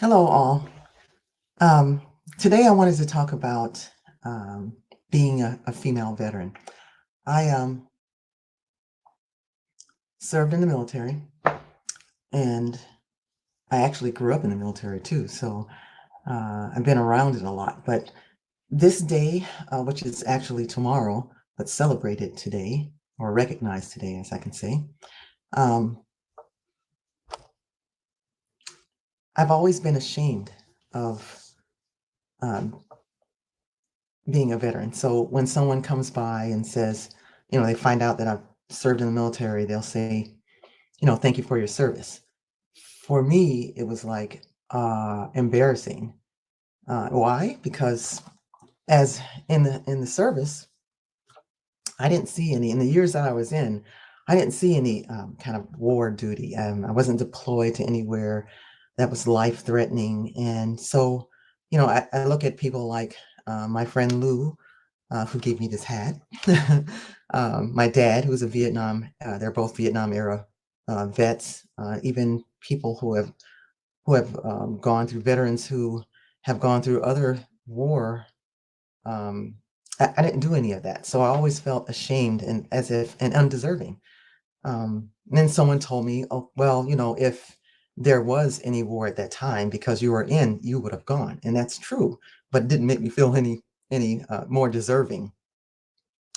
Hello, all. Um, Today, I wanted to talk about um, being a female veteran. I served in the military, and I actually grew up in the military too. So I've been around it a lot. But this day, which is actually tomorrow, but celebrated today or recognized today, as I can say, um, I've always been ashamed of um, being a veteran. So when someone comes by and says, they find out that I've served in the military, they'll say, thank you for your service. For me, it was like embarrassing. Why? Because as in the service, I didn't see any in the years that I was in. I didn't see any kind of war duty. I wasn't deployed to anywhere that was life threatening, and so I look at people like my friend Lou, who gave me this hat. My dad, who's a Vietnam, they're both Vietnam era vets. Even people who have gone through veterans who have gone through other war. Um, I didn't do any of that, so I always felt ashamed and as if and undeserving. And then someone told me, "Oh, well, if there was any war at that time, because you were in, you would have gone," and that's true, but it didn't make me feel any more deserving.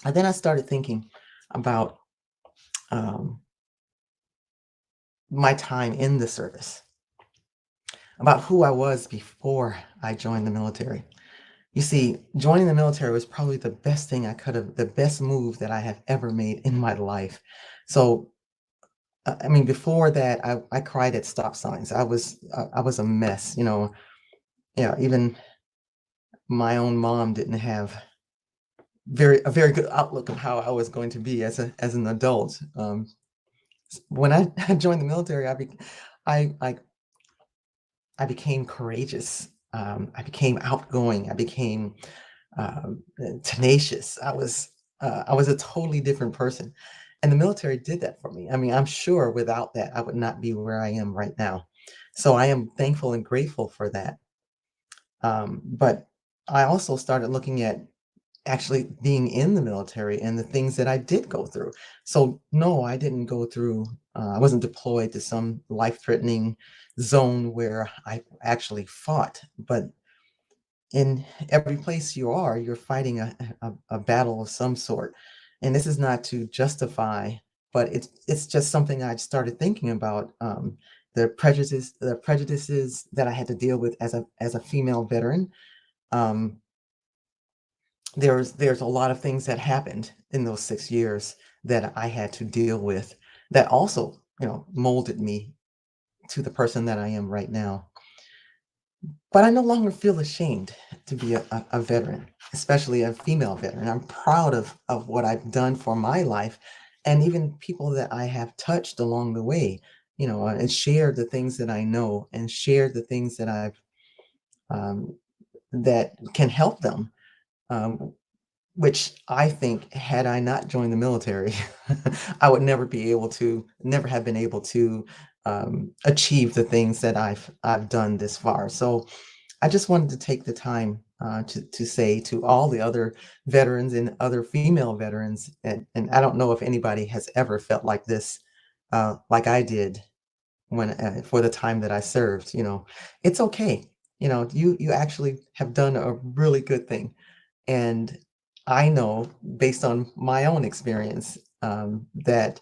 And then I started thinking about um, my time in the service, about who I was before I joined the military. You see, joining the military was probably the best thing I could have, the best move that I have ever made in my life. So, I mean, before that, I cried at stop signs. I was a mess. Yeah, even my own mom didn't have a very good outlook of how I was going to be as an adult. When I joined the military, I I I became courageous. I became outgoing. I became tenacious. I was a totally different person, and the military did that for me. I mean, I'm sure without that, I would not be where I am right now. So I am thankful and grateful for that. But I also started looking at actually being in the military and the things that I did go through. So no, I didn't go through. I wasn't deployed to some life-threatening zone where I actually fought, but in every place you are, you're fighting a battle of some sort. And this is not to justify, but it's just something I started thinking about. The prejudices that I had to deal with as a female veteran. Um, there's a lot of things that happened in those 6 years that I had to deal with that also, molded me to the person that I am right now. But I no longer feel ashamed to be a veteran, especially a female veteran. I'm proud of what I've done for my life and even people that I have touched along the way, and shared the things that I know and shared the things that um, that can help them. Um, which I think, had I not joined the military, I would never have been able to achieve the things that I've done this far. So I just wanted to take the time to say to all the other veterans and other female veterans, and I don't know if anybody has ever felt like this, like I did when for the time that I served. It's okay. You actually have done a really good thing, and I know based on my own experience that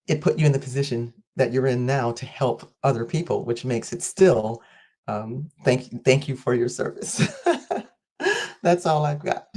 it put you in the position that you're in now to help other people, which makes it still thank you for your service. That's all I've got.